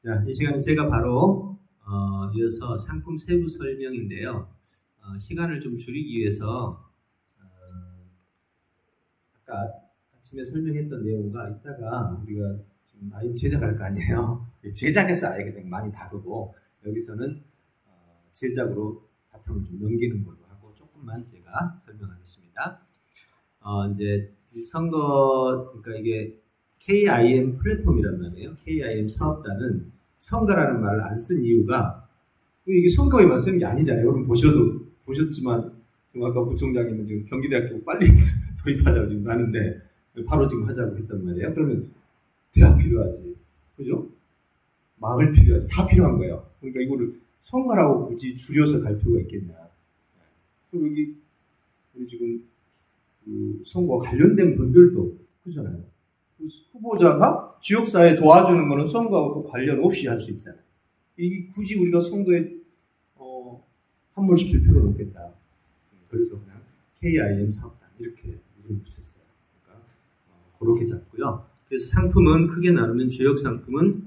자, 이 시간에 제가 바로 이어서 상품 세부 설명인데요. 시간을 좀 줄이기 위해서 아까 아침에 설명했던 내용과 이따가 우리가 지금 아예 제작할 거 아니에요. 제작해서 아예 그냥 많이 다르고 여기서는 제작으로 바탕을 좀 넘기는 걸로 하고 조금만 제가 설명하겠습니다. 이제 이 선거 그러니까 이게 KIM 플랫폼이란 말이에요. KIM 사업단은 선거라는 말을 안 쓴 이유가 이게 선거에만 쓰는 게 아니잖아요. 여러분 보셨지만 지금 아까 부총장님은 지금 경기대학교 빨리 도입하자고 지금 하는데 바로 지금 하자고 했단 말이에요. 그러면 대학 필요하지, 그죠? 마을 필요하지, 다 필요한 거예요. 그러니까 이거를 선거라고 굳이 줄여서 갈 필요가 있겠냐? 그리고 여기 우리 지금 그 선거와 관련된 분들도 그잖아요. 후보자가 지역사회에 도와주는 거는 선거하고 관련 없이 할 수 있잖아요. 이게 굳이 우리가 선거에 함몰시킬 필요는 없겠다. 그래서 그냥 KIM 사업단 이렇게 이름 붙였어요. 그러니까 그렇게 잡고요. 그래서 상품은 크게 나누면 주역 상품은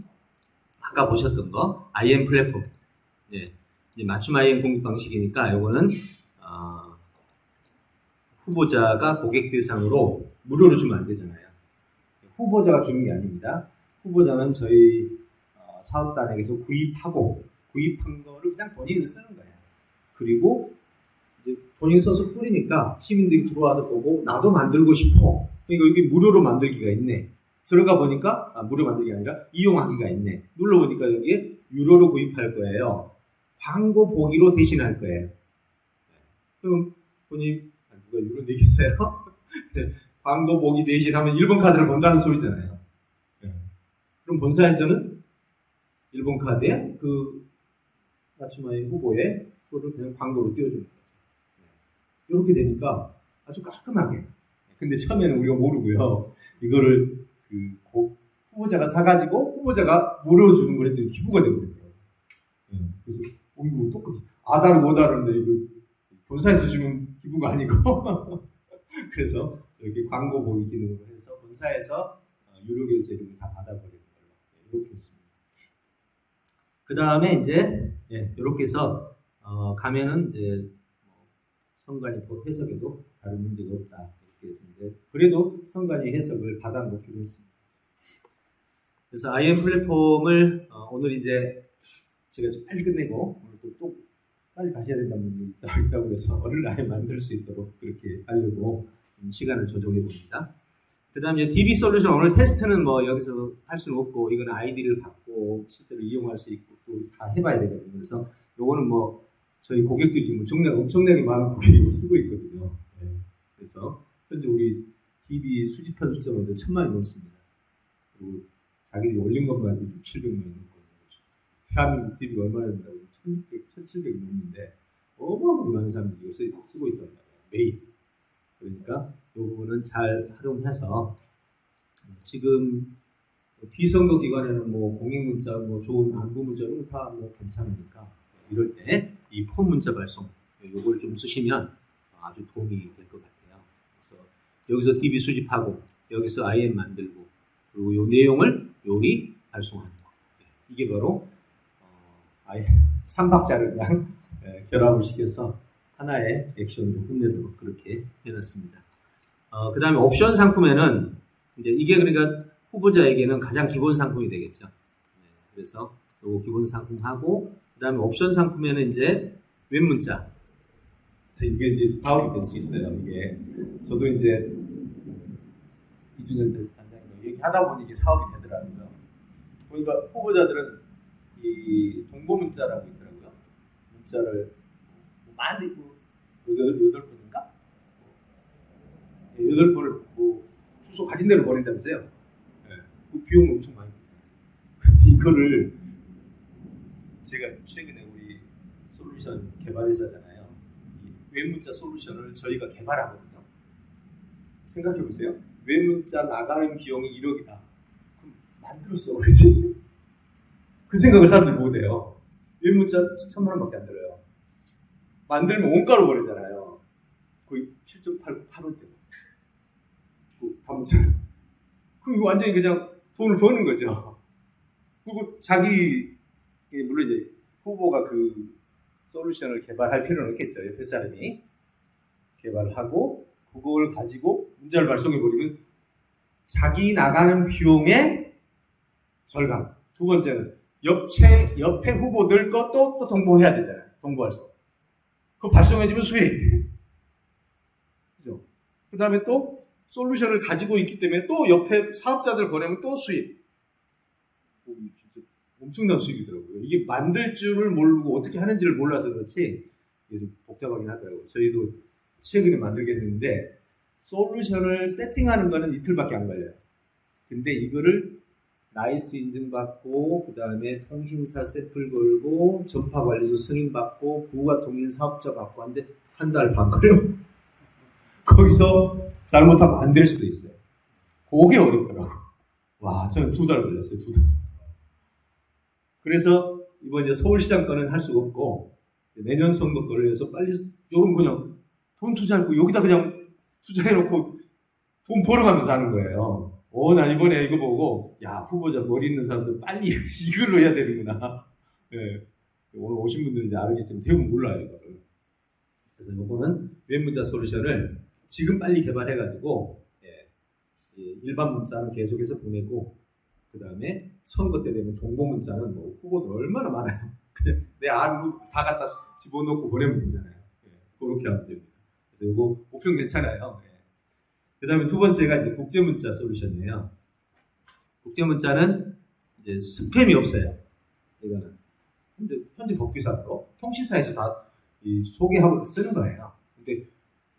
아까 보셨던 거 IM 플랫폼. 네. 이제 맞춤 IM 공급 방식이니까 이거는 후보자가 고객 대상으로 무료로 주면 안 되잖아요. 후보자가 주는 게 아닙니다. 후보자는 저희 사업단에게서 구입한 거를 그냥 본인이 쓰는 거예요. 그리고 이제 본인이 써서 뿌리니까 시민들이 들어와서 보고 나도 만들고 싶어. 그러니까 이게 무료로 만들기가 있네. 들어가 보니까 무료 만들기가 아니라 이용하기가 있네. 눌러보니까 여기에 유료로 구입할 거예요. 광고 보기로 대신할 거예요. 그럼 본인 누가 유료 내겠어요? 광고 보기 대신하면 일본 카드를 본다는 소리잖아요. 그럼 본사에서는 일본 카드에 그 맞춤아이 후보에 그거를 그냥 광고로 띄워주는 거죠. 이렇게 되니까 아주 깔끔하게. 근데 처음에는 우리가 모르고요. 이거를 후보자가 사가지고 후보자가 무료로 주는 걸 했더니 기부가 되거든요. 그래서 이거 어떡하지? 아다르 못다르는데 이거 본사에서 주는 기부가 아니고 그래서 이렇게 광고 보기 기능으로 해서 본사에서 유료 결제료를 다 받아버리는 걸로 이렇게 했습니다. 그 다음에 이제 이렇게 해서 가면은 이제 선관위법 해석에도 다른 문제가 없다 이렇게 해서 이제 그래도 선관위 해석을 받아놓기로 했습니다. 그래서 IM 플랫폼을 오늘 이제 제가 좀 빨리 끝내고 오늘 또 빨리 가셔야 된다는 분이 있다고 해서 오늘 아예 만들 수 있도록 그렇게 하려고 시간을 조정해 봅니다. 그 다음에 DB 솔루션 오늘 테스트는 뭐 여기서 할 수는 없고 이거는 아이디를 받고 실제로 이용할 수 있고 또 다 해봐야 되거든요. 그래서 요거는 뭐 저희 고객들이 지금 엄청나게 많은 고객이 쓰고 있거든요. 그래서 현재 우리 DB 수집한 숫자가 1,000만이 넘습니다. 그리고 자기들이 올린 것만 해도 700만이 넘고 대한민국 DB가 얼마나 된다고 1,700이 넘는데 어마어마하게 많은 사람들이 이거 쓰고 있단 말이에요. 매일. 그러니까 이 부분은 잘 활용해서 지금 비선거 기관에는 뭐 공익 문자, 뭐 좋은 안부 문자 이런 거 다 뭐 괜찮으니까 이럴 때 이 폼 문자 발송 이걸 좀 쓰시면 아주 도움이 될 것 같아요. 그래서 여기서 DB 수집하고 여기서 IM 만들고 그리고 이 내용을 여기 발송하는 거 이게 바로 아예 3박자를 그냥 결합을 시켜서 하나의 액션으로 끝내도록 그렇게 해놨습니다. 그 다음에 옵션 상품에는 이제 이게 그러니까 후보자에게는 가장 기본 상품이 되겠죠. 그래서 요 기본 상품하고 그 다음에 옵션 상품에는 이제 웹문자. 이게 이제 사업이 될 수 있어요. 이게 저도 이제 2주년 될 단장님 얘기하다 보니 이게 사업이 되더라고요. 그러니까 후보자들은 이 동보문자라고 있더라고요. 문자를 만들고 8번인가? 8번을 뭐 주소 가진 대로 보낸다면서요. 그 비용은 엄청 많이 들어요. 근데 이거를 제가 최근에 우리 솔루션 개발 회사잖아요. 이 웹문자 솔루션을 저희가 개발하거든요. 생각해 보세요. 웹문자 나가는 비용이 1억이다. 그럼 만들어 써버리지. 그 생각을 사람들이 못해요. 웹문자 1,000만 원밖에 안 들어요. 만들면 원가로 버리잖아요. 거의 7.8원대고. 그 단문자를. 그럼 이거 완전히 그냥 돈을 버는 거죠. 그리고 자기 물론 이제 후보가 그 솔루션을 개발할 필요는 없겠죠. 옆에 사람이 개발을 하고 그걸 가지고 문제를 발송해 버리면 자기 나가는 비용의 절감. 두 번째는 옆에 후보들 것도 또 동봉해야 되잖아요. 동봉할 수. 그거 발송해주면 수익. 그죠? 그 다음에 또 솔루션을 가지고 있기 때문에 또 옆에 사업자들 보내면 또 수익. 진짜 엄청난 수익이더라고요. 이게 만들 줄을 모르고 어떻게 하는지를 몰라서 그렇지 이게 좀 복잡하긴 하더라고요. 저희도 최근에 만들게 됐는데 솔루션을 세팅하는 거는 이틀밖에 안 걸려요. 근데 이거를 나이스 인증받고 그 다음에 통신사 샘플 걸고 전파관리소 승인받고 부가 통신 사업자 받고 하는데 한 달 반 걸려. 거기서 잘못하면 안 될 수도 있어요. 그게 어렵더라고. 와, 저는 2달 걸렸어요. 2달. 그래서 이번 이제 서울시장 거는 할 수가 없고 내년 선거 거를 해서 빨리 요런 그냥 돈 투자하고 여기다 그냥 투자해놓고 돈 벌어가면서 하는 거예요. 나 이번에 이거 보고 야 후보자 머리 있는 사람들 빨리 이걸로 해야 되는구나. 네. 오늘 오신 분들은 이제 알겠지만 대부분 몰라요 이거를. 그래서 이거는 웹문자 솔루션을 지금 빨리 개발해가지고 일반 문자는 계속해서 보내고 그 다음에 선거 때 되면 동보 문자는 뭐 후보들 얼마나 많아요. 내 안으로 다 갖다 집어넣고 보내면 되잖아요. 그렇게 하면 됩니다. 그래서 이거 옵션 괜찮아요. 그 다음에 두 번째가 이제 국제문자 솔루션이에요. 국제문자는 이제 스팸이 없어요. 이거는 현재 법규상으로 통신사에서 다 소개하고 다 쓰는 거예요. 근데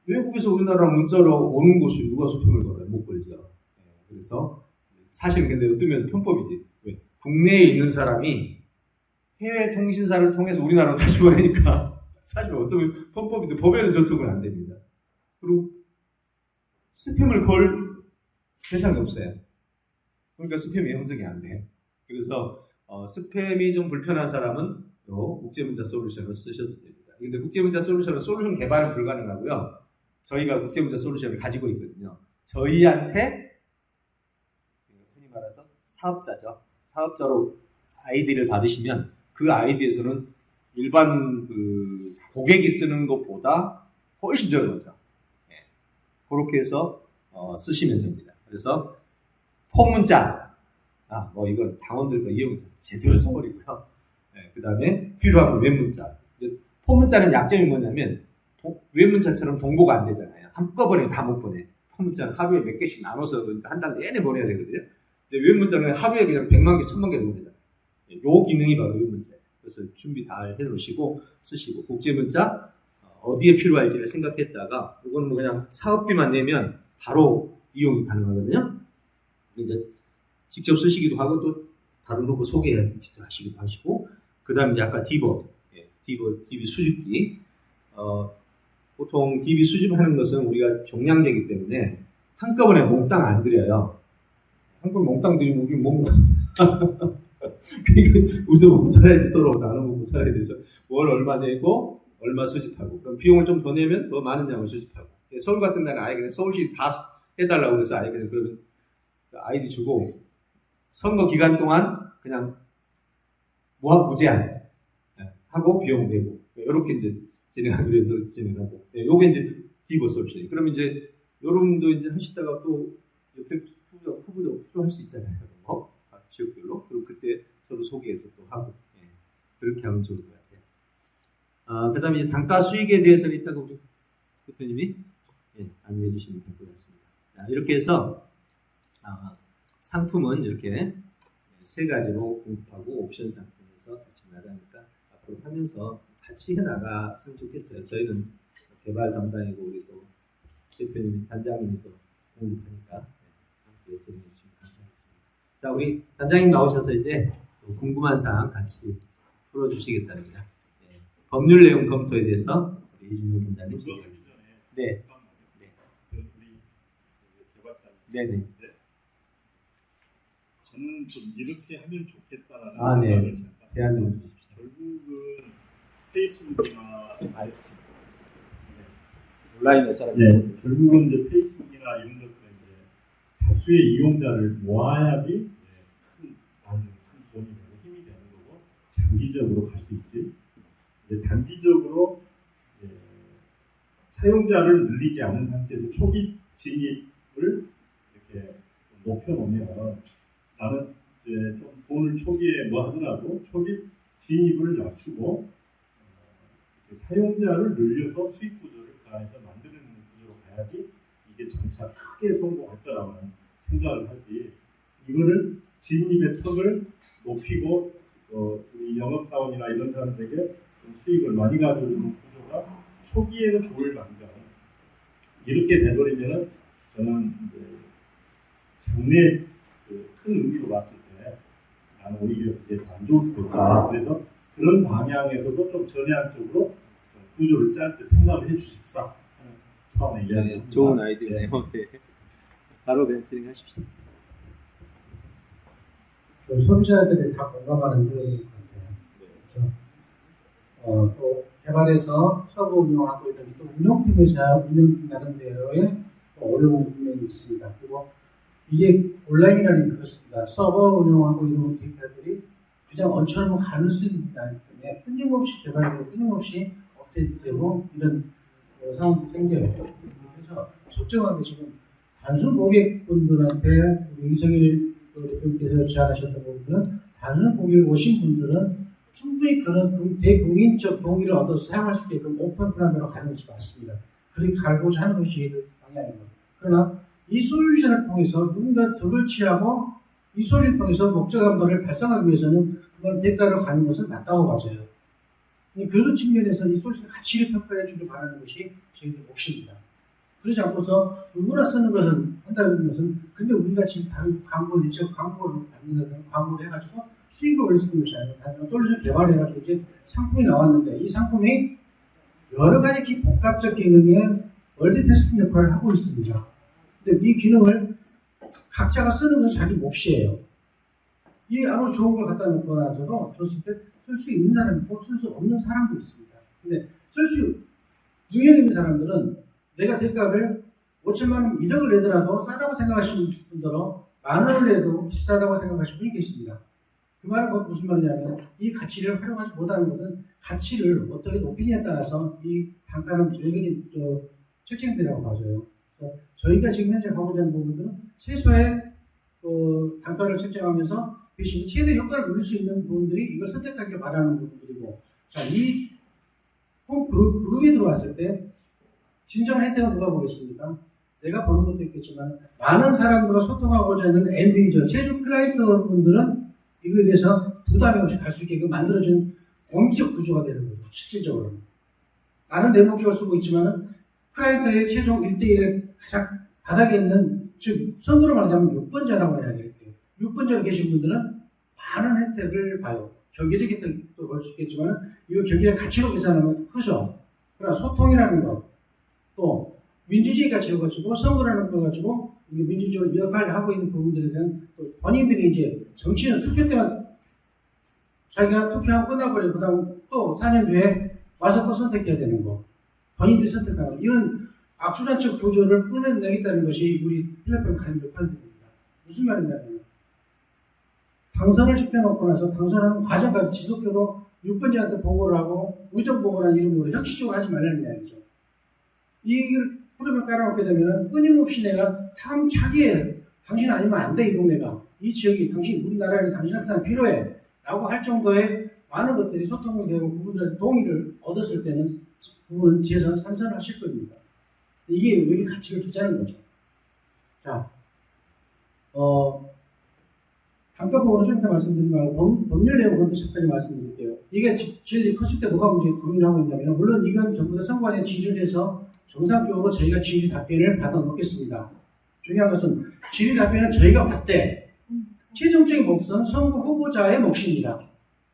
외국에서 우리나라 문자로 오는 곳이 누가 스팸을 걸어요? 못 걸죠. 그래서 사실은 근데 어떤 면에서 편법이지. 왜? 국내에 있는 사람이 해외 통신사를 통해서 우리나라로 다시 보내니까 사실 어떤 면에 편법인데 법에는 저쪽은 안 됩니다. 그리고 스팸을 걸 대상이 없어요. 그러니까 스팸이 형성이 안 돼요. 그래서 스팸이 좀 불편한 사람은 국제문자 솔루션을 쓰셔도 됩니다. 근데 국제문자 솔루션은 솔루션 개발은 불가능하고요. 저희가 국제문자 솔루션을 가지고 있거든요. 저희한테 흔히 말해서 사업자죠. 사업자로 아이디를 받으시면 그 아이디에서는 일반 그 고객이 쓰는 것보다 훨씬 저렴하죠. 그렇게 해서 쓰시면 됩니다. 그래서 폼문자, 뭐 이건 당원들 거 이용해서 제대로 써버리고요. 그 다음에 필요하면 웹문자. 폼문자는 약점이 뭐냐면 웹문자처럼 동보가 안 되잖아요. 한꺼번에 다 못 보내. 폼문자는 하루에 몇 개씩 나눠서 그러니까 한 달 내내 보내야 되거든요. 근데 웹문자는 하루에 그냥 100만 개, 1000만 개 보내잖아요. 요 기능이 바로 웹문자예요. 그래서 준비 다 해놓으시고 쓰시고 국제문자 어디에 필요할지를 생각했다가 이거는 뭐 그냥 사업비만 내면 바로 이용이 가능하거든요. 이제 직접 쓰시기도 하고 또 다른 후보 소개하시기도 하시고 그 다음에 아까 DB 수집기 보통 DB 수집하는 것은 우리가 종량제이기 때문에 한꺼번에 몽땅 안 드려요. 한꺼번에 몽땅 드리면 우리 못 먹어. 그러니까 우리도 먹고 살아야지 서로 나눠 먹고 살아야 돼서 월 얼마 내고 얼마 수집하고 그럼 비용을 좀 더 내면 더 많은 양을 수집하고 서울 같은 데는 아예 그냥 서울시 다 해달라고 해서 아예 그냥 그러면 아이디 주고 선거 기간 동안 그냥 무제한 하고 비용 내고 이렇게 이제 진행하기로 해서 진행하고 요게 이제 디버 솔루션. 그러면 이제 여러분도 이제 하시다가 또 옆에 후보자 필요할 수 있잖아요. 각 지역별로 그리고 그때 서로 소개해서 또 하고 그렇게 하면 좋을 것 같아요. 그 다음에 단가 수익에 대해서는 이따가 우리 대표님이 안내해 주시면 될 것 같습니다. 이렇게 해서 상품은 이렇게 세 가지로 공급하고 옵션 상품에서 같이 나가니까 앞으로 하면서 같이 해나갔으면 좋겠어요. 저희는 개발 담당이고 우리 또 대표님, 단장님이 또 공급하니까 함께 진행해 주시면 감사하겠습니다. 자, 우리 단장님 나오셔서 이제 궁금한 사항 같이 풀어주시겠답니다. 법률 내용 검토에 대해서 우리 이준호 단장님 소개하겠습니다. 네. 네네. 저는 좀 이렇게 하면 좋겠다라는 생각을 제안 좀 주십시오. 결국은 페이스북이나 온라인에 사람 결국은 이제 페이스북이나 이런 것들은 이제 다수의 이용자를 모아야지 큰 돈이 장기적으로 갈 수 있지. 이제 단기적으로 사용자를 늘리지 않은 상태에서 초기 진입을 이렇게 높여놓으면 나는 이제 좀 돈을 초기에 뭐 하더라도 초기 진입을 낮추고 사용자를 늘려서 수익 구조를 그 안에서 만드는 구조로 가야지 이게 점차 크게 성공할 거라고는 생각을 하지. 이거를 진입의 턱을 높이고 우리 영업사원이나 이런 사람들에게 좀 수익을 많이 가져오는 구조가 초기에는 좋을 망정 이렇게 돼버리면은 저는 이제 장래 큰 의미로 봤을 때 나는 오히려 이제 안 좋을 수 있다. 그래서 그런 방향에서도 좀 전향적으로 구조를 짤 때 생각을 해주십사. 처음에 이야기합니다. 좋은 아이디어네요. 네. 바로 그냥 진행하십시오. 소비자들이 다 공감하는 내용인 것 같아요. 그렇죠? 또 개발해서 서버 운영하고 있는 또 운영팀에서 운영 나름대로의 어려운 부분이 있습니다. 그리고 이게 온라인이라는 게 그렇습니다. 서버 운영하고 있는 데이터들이 그냥 얹혀놓으면 가는 수 있기 때문에 끊임없이 개발되고 끊임없이 업데이트되고 이런 상황도 생겨요. 그래서 적정하게 지금 단순 고객분들한테 우리 이성일 대표님께서 제안하셨던 부분은 단순 고객 오신 분들은 충분히 그런 대국민적 동의를 얻어서 사용할 수 있게끔 오픈 플랜으로 가는 것이 맞습니다. 그렇게 가고자 하는 것이 방향입니다. 그러나 이 솔루션을 통해서 누군가 득을 취하고 이 솔루션을 통해서 목적 한번을 달성하기 위해서는 그건 대가로 가는 것은 맞다고 봐져요. 그런 측면에서 이 솔루션의 가치를 평가해 주길 바라는 것이 저희들 몫입니다. 그러지 않고서 누구나 쓰는 것은 한다는 것은 근데 우리가 지금 다른 광고를 이제 광고를 받는다든가 광고를 해가지고 수익을 올릴 수 있는 것이 아니고 다른 솔루션 개발해가지고 이제 상품이 나왔는데 이 상품이 여러 가지 복합적 기능의 멀티태스킹 역할을 하고 있습니다. 근데 이 기능을 각자가 쓰는 건 자기 몫이에요. 이 아무리 좋은 걸 갖다 놓고 나서도 줬을 때 쓸 수 있는 사람이 있고 쓸 수 없는 사람도 있습니다. 근데 쓸 수 능력 있는 사람들은 내가 대가를 5천만 원, 1억을 내더라도 싸다고 생각하시는 분들은 만 원을 내도 비싸다고 생각하시는 분이 계십니다. 그 말은 무슨 말이냐면 이 가치를 활용하지 못하는 것은 가치를 어떻게 높이냐에 따라서 이 단가는 여전히 책정되라고 봐져요. 그래서 저희가 지금 현재 하고자 하는 부분들은 최소의 단가를 책정하면서 대신 최대 효과를 누릴 수 있는 부분들이 이걸 선택하기를 바라는 부분들이고, 자, 이 그룹에 들어왔을 때 진정한 혜택은 누가 보겠습니까? 내가 보는 것도 있겠지만 많은 사람들과 소통하고자 하는 엔드 유저, 최종 클라이언트 분들은 이거에 대해서 부담이 없이 갈 수 있게끔 만들어진 공익적 구조가 되는 거죠. 실질적으로 나는 내 목적을 쓰고 있지만 클라이언트의 최종 1대1의 가장 바닥에 있는, 즉 선두로 말하자면 6번자라고 이야기할게요. 6번자로 계신 분들은 많은 혜택을 봐요. 경제적 혜택도 볼 수 있겠지만 이거 경제적 가치로 계산하면 크죠. 그러나 소통이라는 것, 또 민주주의 가치를 가지고 선거라는 걸 가지고 민주적으로 역할을 하고 있는 부분들에 대한 본인들이 이제 정치는 투표 때만 자기가 투표하고 끝나버리고 그다음 또 4년 뒤에 와서 또 선택해야 되는 거, 본인들이 선택하는 이런 악순환적 구조를 끊어내겠다는 것이 우리 플랫폼의 가장 역할입니다. 무슨 말이냐면 당선을 시켜놓고 나서 당선하는 과정까지 지속적으로 6번째한테 보고를 하고 우정 보고라는 이름으로 형식적으로 하지 말라는 이야기죠. 이걸 프로그램을 깔아놓게 되면 끊임없이 내가 차기에 당신 아니면 안 돼, 이 동네가. 이 지역이 당신, 우리나라에 당신 항상 필요해. 라고 할 정도의 많은 것들이 소통이 되고 그분들의 동의를 얻었을 때는 그분은 재선 삼선하실 겁니다. 이게 여기 가치를 두자는 거죠. 자, 단가 부분은 좀 이따 말씀드린 말고 법률 내용을 잠깐 말씀드릴게요. 이게 제일 컸을 때 뭐가 문제 고민을 하고 있냐면, 물론 이건 전부 다 선관위에 질의를 해서 정상적으로 저희가 질의 답변을 받아 놓겠습니다. 중요한 것은 질의 답변은 저희가 받되 최종적인 몫은 선거 후보자의 몫입니다.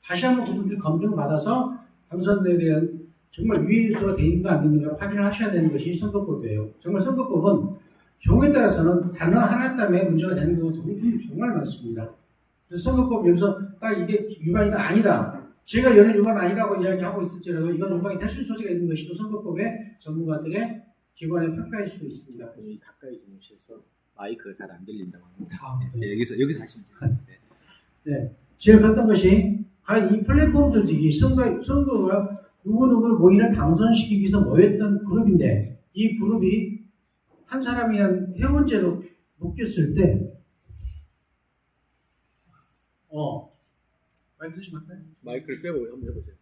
다시 한번 그분들 검증을 받아서 당선에 대한 정말 위에서 돼 있는가 안 있는가를 확인을 하셔야 되는 것이 선거법이에요. 정말 선거법은 경우에 따라서는 단어 하나 때문에 문제가 되는 경우가 정말 많습니다. 그래서 선거법 여기서 딱 이게 위반이다 아니다, 제가 연애 위반 아니라고 이야기하고 있을지라도 이건 위반이 될 수 있는 소지가 있는 것이 또 선거법의 전문가들의 기관의 평가일 수도 있습니다. 가까이 좀 오셔서 마이크가 잘 안 들린다고 합니다. 네. 네, 여기서 하시면 돼요. 네, 제일 컸던 것이 과연 이 플랫폼 조직이 선거가 누구누구를 모이는 당선시키기 위해서 모였던 그룹인데 이 그룹이 한 사람이 한 회원제로 묶였을 때 마이크 쓰시면 할까요? 마이크를 빼고 한번 해보세요.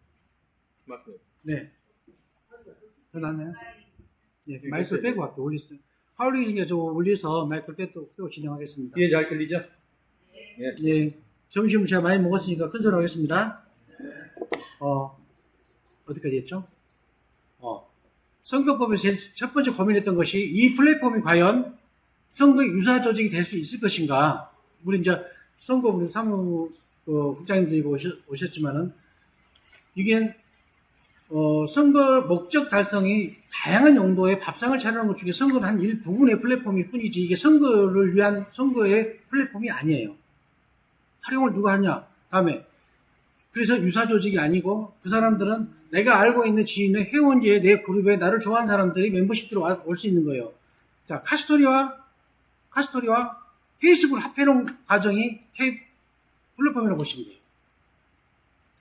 마이크. 네. 더 낫나요? 네, 마이크를 빼고 할게요. 올리세요. 하울링이니까 저 올려서 마이크를 빼고 진행하겠습니다. 뒤에 잘 들리죠? 예, 점심을 제가 많이 먹었으니까 큰 소리 하겠습니다. 어디까지 했죠? 선거법에서 첫 번째 고민했던 것이 이 플랫폼이 과연 선거 유사 조직이 될 수 있을 것인가. 우리 이제 선거부 국장님들이 오셨지만은 이게 선거 목적 달성이 다양한 용도의 밥상을 차리는 것 중에 선거는 한 일부분의 플랫폼일 뿐이지 이게 선거를 위한 선거의 플랫폼이 아니에요. 활용을 누가 하냐? 다음에 그래서 유사 조직이 아니고 그 사람들은 내가 알고 있는 지인의 회원제에 내 그룹에 나를 좋아하는 사람들이 멤버십 들어올 수 있는 거예요. 자, 카스토리와 페이스북을 합해놓은 과정이 플랫폼이라고 보시면 돼요.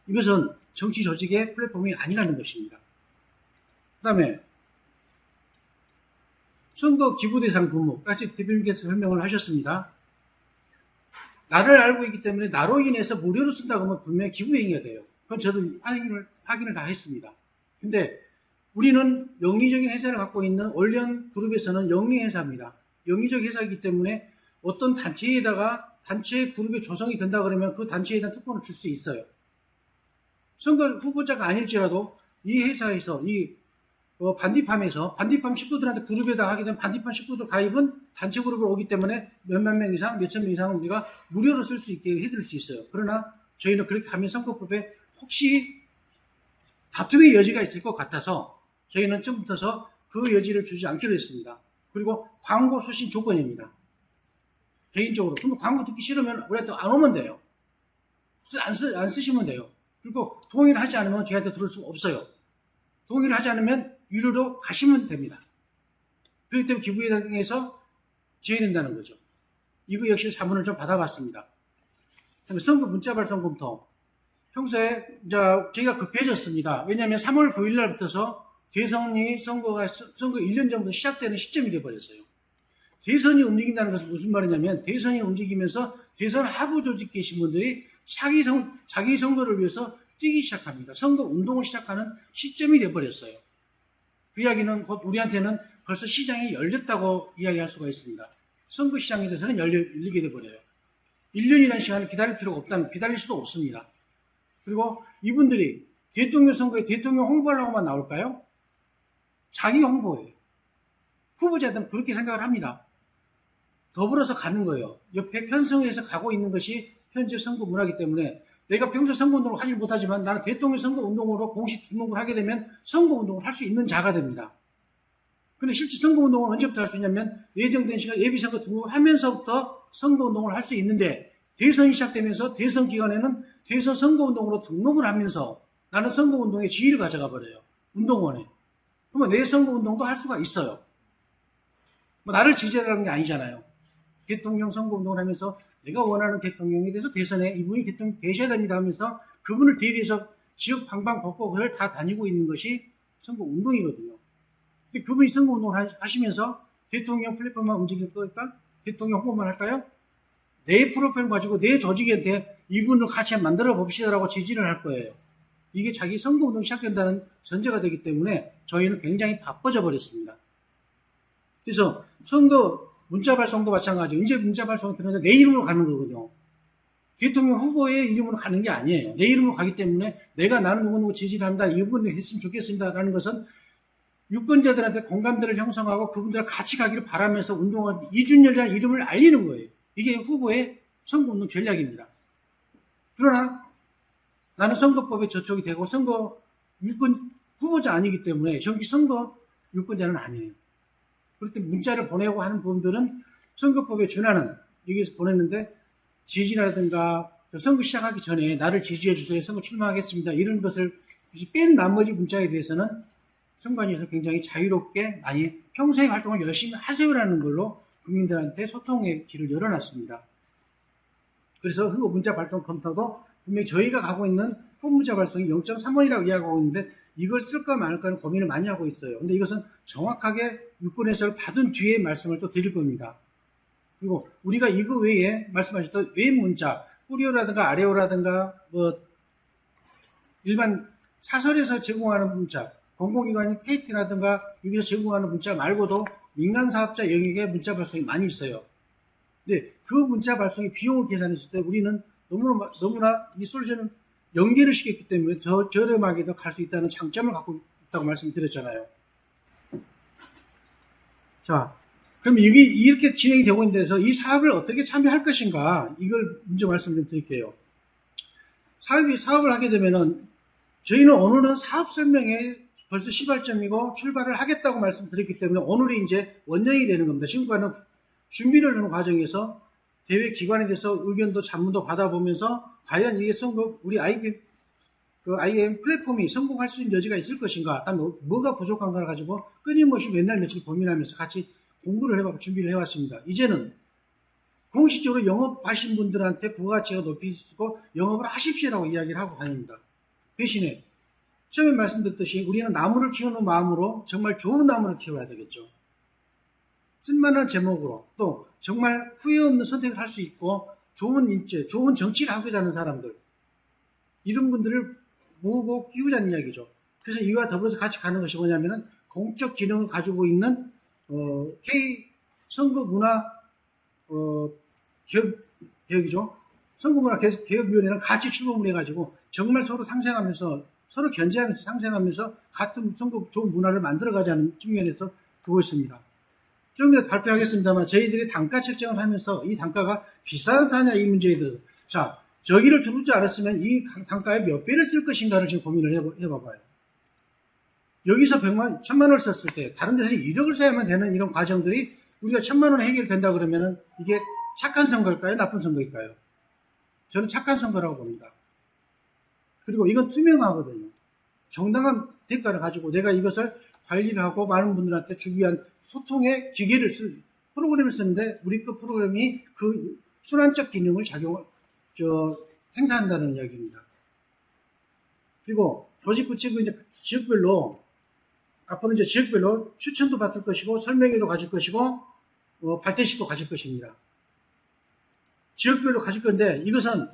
이것은 정치 조직의 플랫폼이 아니라는 것입니다. 그 다음에 선거 기부 대상 품목까지 대표님께서 설명을 하셨습니다. 나를 알고 있기 때문에 나로 인해서 무료로 쓴다고 하면 분명히 기부행위가 돼요. 그건 저도 확인을 다 했습니다. 근데 우리는 영리적인 회사를 갖고 있는 올리언 그룹에서는 영리회사입니다. 영리적 회사이기 때문에 어떤 단체에다가 단체 그룹이 조성이 된다 그러면 그 단체에 대한 특권을 줄 수 있어요. 선거 후보자가 아닐지라도 이 회사에서 반디팜에서 반디팜 식구들한테 그룹에다 하게 되면 반디팜 식구들 가입은 단체 그룹으로 오기 때문에 몇만 명 이상, 몇천 명 이상은 우리가 무료로 쓸 수 있게 해드릴 수 있어요. 그러나 저희는 그렇게 하면 선거법에 혹시 다툼의 여지가 있을 것 같아서 저희는 처음부터 그 여지를 주지 않기로 했습니다. 그리고 광고 수신 조건입니다. 개인적으로. 그럼 광고 듣기 싫으면 우리한테 안 오면 돼요. 안 쓰시면 돼요. 그리고 동의를 하지 않으면 저희한테 들을 수가 없어요. 동의를 하지 않으면 유료로 가시면 됩니다. 그렇기 때문에 기부회장에서 지어낸다는 거죠. 이거 역시 자문을 좀 받아봤습니다. 그다음에 선거 문자 발송 검토. 평소에 저희가 급해졌습니다. 왜냐하면 3월 9일 날부터서 선거 1년 전부터 시작되는 시점이 되어버렸어요. 대선이 움직인다는 것은 무슨 말이냐면 대선이 움직이면서 대선 하부 조직 계신 분들이 자기 선거를 위해서 뛰기 시작합니다. 선거 운동을 시작하는 시점이 되어버렸어요. 그 이야기는 곧 우리한테는 벌써 시장이 열렸다고 이야기할 수가 있습니다. 선거 시장에 대해서는 열리게 되어버려요. 1년이라는 시간을 기다릴 필요가 기다릴 수도 없습니다. 그리고 이분들이 대통령 선거에 대통령 홍보하려고만 나올까요? 자기 홍보예요. 후보자들은 그렇게 생각을 합니다. 더불어서 가는 거예요. 옆에 편성해서 가고 있는 것이 현재 선거 문화이기 때문에 내가 평소 선거운동을 하지 못하지만 나는 대통령 선거운동으로 공식 등록을 하게 되면 선거운동을 할 수 있는 자가 됩니다. 근데 실제 선거운동을 언제부터 할 수 있냐면 예정된 시간 예비선거 등록을 하면서부터 선거운동을 할 수 있는데 대선이 시작되면서 대선 기간에는 대선 선거운동으로 등록을 하면서 나는 선거운동의 지위를 가져가 버려요. 운동원에. 그러면 내 선거운동도 할 수가 있어요. 나를 지지하라는 게 아니잖아요. 대통령 선거운동을 하면서 내가 원하는 대통령에 대해서 대선에 이분이 대통령 되셔야 됩니다 하면서 그분을 대비해서 지역 방방곡곡을 다 다니고 있는 것이 선거운동이거든요. 근데 그분이 선거운동을 하시면서 대통령 플랫폼만 움직일 거니까 대통령 홍보만 할까요? 내 프로필 가지고 내 조직한테 이분을 같이 만들어 봅시다라고 지지를 할 거예요. 이게 자기 선거운동이 시작된다는 전제가 되기 때문에 저희는 굉장히 바빠져 버렸습니다. 그래서 문자 발송도 마찬가지예요. 이제 문자 발송이 들어오는데 내 이름으로 가는 거거든요. 대통령 후보의 이름으로 가는 게 아니에요. 내 이름으로 가기 때문에 나는 누구누구 지지를 합니다. 이분을 했으면 좋겠습니다. 라는 것은 유권자들한테 공감대를 형성하고 그분들과 같이 가기를 바라면서 운동한 이준열이라는 이름을 알리는 거예요. 이게 후보의 선거운동 전략입니다. 그러나 나는 선거법에 저촉이 되고 후보자 아니기 때문에 선거 유권자는 아니에요. 그럴 때 문자를 보내고 하는 분들은 선거법에 준하는 여기서 보냈는데 지지라든가 선거 시작하기 전에 나를 지지해 주세요. 선거 출마하겠습니다. 이런 것을 뺀 나머지 문자에 대해서는 선관위에서 굉장히 자유롭게 많이 평소에 활동을 열심히 하세요라는 걸로 국민들한테 소통의 길을 열어놨습니다. 그래서 선거 문자 발송 검토도 분명히 저희가 가고 있는 홈문자 발송이 0.3원이라고 이야기하고 있는데 이걸 쓸까 말까는 고민을 많이 하고 있어요. 근데 이것은 정확하게 유권 해설을 받은 뒤에 말씀을 또 드릴 겁니다. 그리고 우리가 이거 외에 말씀하셨던 외인 문자, 꾸리오라든가 아레오라든가 뭐 일반 사설에서 제공하는 문자, 공공기관인 KT라든가 여기서 제공하는 문자 말고도 민간 사업자 영역의 문자 발송이 많이 있어요. 근데 그 문자 발송의 비용을 계산했을 때 우리는 너무나 이 솔루션을 연계를 시켰기 때문에 더 저렴하게도 갈 수 있다는 장점을 갖고 있다고 말씀드렸잖아요. 자, 그럼 이게 이렇게 진행이 되고 있는 데서 이 사업을 어떻게 참여할 것인가, 이걸 먼저 말씀 좀 드릴게요. 사업을 하게 되면은 저희는 오늘은 사업 설명에 벌써 시발점이고 출발을 하겠다고 말씀드렸기 때문에 오늘이 이제 원령이 되는 겁니다. 지금까지는 준비를 하는 과정에서 대외 기관에 대해서 의견도 자문도 받아보면서 과연 이게 우리 IM 플랫폼이 성공할 수 있는 여지가 있을 것인가, 뭐가 부족한가를 가지고 끊임없이 맨날 며칠 고민하면서 같이 공부를 해봤고 준비를 해왔습니다. 이제는 공식적으로 영업하신 분들한테 부가가치가 높이고 영업을 하십시오라고 이야기를 하고 다닙니다. 대신에 처음에 말씀드렸듯이 우리는 나무를 키우는 마음으로 정말 좋은 나무를 키워야 되겠죠. 쓸만한 제목으로 또 정말 후회 없는 선택을 할 수 있고 좋은 인재, 좋은 정치를 하고자 하는 사람들, 이런 분들을 모으고 키우자는 이야기죠. 그래서 이와 더불어서 같이 가는 것이 뭐냐면은 공적 기능을 가지고 있는 K 선거문화 개혁이죠. 선거문화 개혁위원회랑 같이 출범을 해가지고 정말 서로 상생하면서 서로 견제하면서 상생하면서 같은 선거 좋은 문화를 만들어가자는 측면에서 두고 있습니다. 좀 이따 발표하겠습니다만 저희들이 단가 책정을 하면서 이 단가가 비싸서 사냐 이 문제에 대해서 저기를 두르지 않았으면 이 단가에 몇 배를 쓸 것인가를 지금 고민을 해봐봐요. 여기서 1,000만 원을 썼을 때 다른 데서 1억을 써야만 되는 이런 과정들이 우리가 1,000만 원에 해결된다 그러면은 이게 착한 선거일까요? 나쁜 선거일까요? 저는 착한 선거라고 봅니다. 그리고 이건 투명하거든요. 정당한 대가를 가지고 내가 이것을 관리를 하고 많은 분들한테 주기 위한 소통의 기계를 프로그램을 쓰는데 우리 그 프로그램이 그 순환적 기능을 행사한다는 이야기입니다. 그리고 조직 구축은 이제 지역별로 앞으로 이제 지역별로 추천도 받을 것이고 설명회도 가질 것이고 발대식도 가질 것입니다. 지역별로 가질 건데 이것은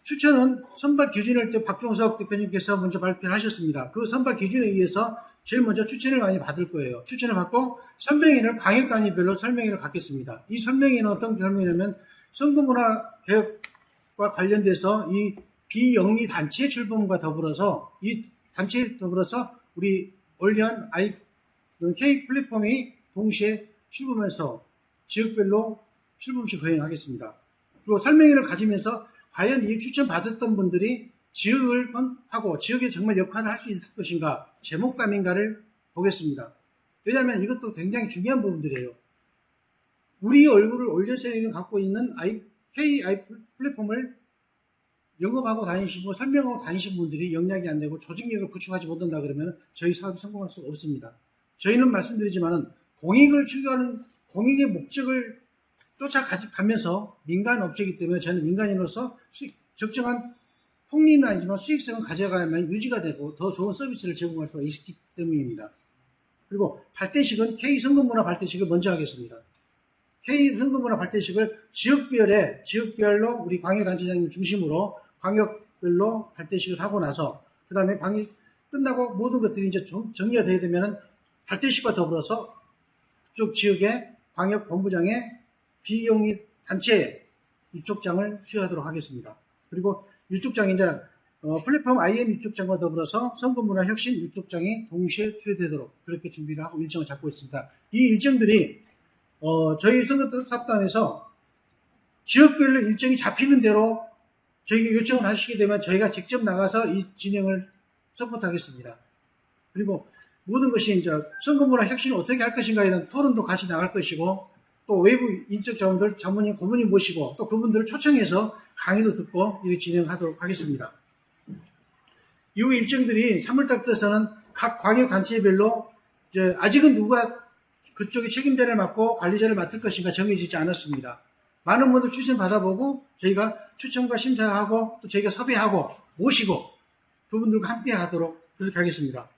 추천은 선발 기준을 때 박종석 대표님께서 먼저 발표를 하셨습니다. 그 선발 기준에 의해서 제일 먼저 추천을 많이 받을 거예요. 추천을 받고 설명회를 광역 단위별로 설명회를 갖겠습니다. 이 설명회는 어떤 설명회냐면 선거문화 개혁과 관련돼서 이 비영리 단체 출범과 더불어서 이 단체에 더불어서 우리 올리언 K 플랫폼이 동시에 출범해서 지역별로 출범식 거행하겠습니다. 그리고 설명회를 가지면서 과연 이 추천받았던 분들이 지역을 하고 지역에 정말 역할을 할 수 있을 것인가, 제목감인가를 보겠습니다. 왜냐하면 이것도 굉장히 중요한 부분들이에요. 우리 얼굴을 올려서 갖고 있는 K 플랫폼을 영업하고 다니시고 설명하고 다니신 분들이 영향이 안 되고 조직력을 구축하지 못한다 그러면 저희 사업이 성공할 수가 없습니다. 저희는 말씀드리지만은 공익을 추구하는 공익의 목적을 쫓아가면서 민간 업체이기 때문에 저는 민간인으로서 적정한 폭리는 아니지만 수익성을 가져가야만 유지가 되고 더 좋은 서비스를 제공할 수가 있기 때문입니다. 그리고 발대식은 K 선거문화 발대식을 먼저 하겠습니다. K 선거문화 발대식을 지역별로 우리 광역단체장님 중심으로 광역별로 발대식을 하고 나서 그 다음에 광역 끝나고 모든 것들이 이제 정리가 되게 되면은 발대식과 더불어서 그쪽 지역의 광역본부장의 비영리 단체 유촉장을 수여하도록 하겠습니다. 그리고 유촉장이 이제 플랫폼 IM 유촉장과 더불어서 선거문화 혁신 유촉장이 동시에 수여되도록 그렇게 준비를 하고 일정을 잡고 있습니다. 이 일정들이 저희 선거사업단에서 지역별로 일정이 잡히는 대로 저희가 요청을 하시게 되면 저희가 직접 나가서 이 진행을 서포트하겠습니다. 그리고 모든 것이 이제 선거문화 혁신을 어떻게 할 것인가에 대한 토론도 같이 나갈 것이고 또 외부 인적 자원들, 자문인, 고문인 모시고 또 그분들을 초청해서 강의도 듣고 이렇게 진행하도록 하겠습니다. 이후 일정들이 3월달부터서는 각 광역단체별로 이제 아직은 누가 그쪽에 책임자를 맡고 관리자를 맡을 것인가 정해지지 않았습니다. 많은 분들 추천 받아보고 저희가 추천과 심사하고 또 저희가 섭외하고 모시고 그분들과 함께 하도록 그렇게 하겠습니다.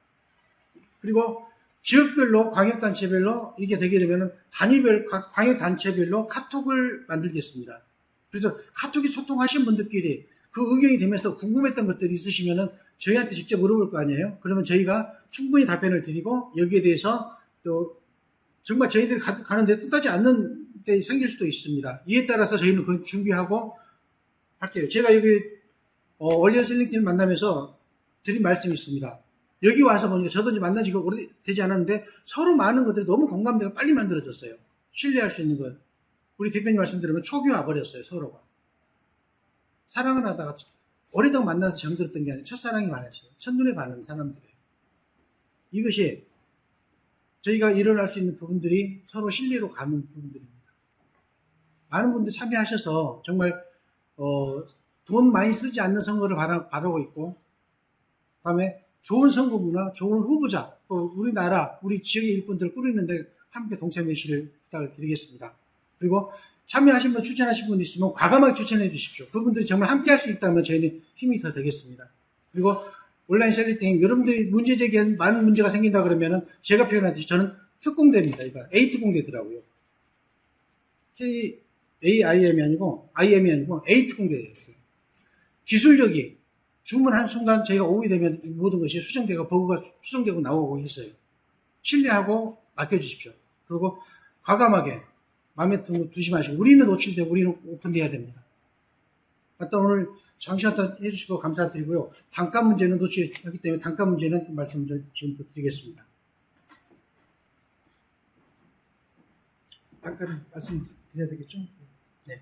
그리고 지역별로 광역단체별로 이게 되게 되면 단위별 광역단체별로 카톡을 만들겠습니다. 그래서 카톡이 소통하신 분들끼리 그 의견이 되면서 궁금했던 것들이 있으시면은 저희한테 직접 물어볼 거 아니에요. 그러면 저희가 충분히 답변을 드리고 여기에 대해서 또 정말 저희들이 가는데 뜻하지 않는 때 생길 수도 있습니다. 이에 따라서 저희는 그걸 준비하고 할게요. 제가 여기 원리언 셀링팀을 만나면서 드린 말씀이 있습니다. 여기 와서 보니까 저도 이제 만난 지가 오래되지 않았는데 서로 많은 것들이 너무 공감대가 빨리 만들어졌어요. 신뢰할 수 있는 것. 우리 대표님 말씀드리면 촉이 와버렸어요. 서로가. 사랑을 하다가 오래동안 만나서 정들었던 게 아니라 첫사랑이 많았어요. 첫눈에 반한 사람들이에요. 이것이 저희가 일어날 수 있는 부분들이 서로 신뢰로 가는 부분들입니다. 많은 분들 참여하셔서 정말 돈 많이 쓰지 않는 선거를 바라고 있고 그다음에 좋은 선거 문화, 좋은 후보자, 또 우리나라, 우리 지역의 일꾼들을 꾸리는데 함께 동참해 주시길 부탁을 드리겠습니다. 그리고 참여하신 분, 추천하신 분 있으면 과감하게 추천해 주십시오. 그분들이 정말 함께 할 수 있다면 저희는 힘이 더 되겠습니다. 그리고 온라인 셀리팅, 여러분들이 문제 제기한 많은 문제가 생긴다 그러면은 제가 표현하듯이 저는 특공대입니다. 이거 A 특공대더라고요. IM이 아니고 A 특공대예요. 기술력이 주문한 순간 저희가 오게 되면 모든 것이 수정되고 버그가 수정되고 나오고 했어요. 신뢰하고 맡겨주십시오. 그리고 과감하게 마음에 드는 거 두지 마시고 우리는 노출되고 우리는 오픈돼야 됩니다. 일단 오늘 장시간 해주시고 감사드리고요. 단가 문제는 노출했기 때문에 단가 문제는 말씀 지금부터 드리겠습니다. 단가를 말씀드려야 되겠죠? 네.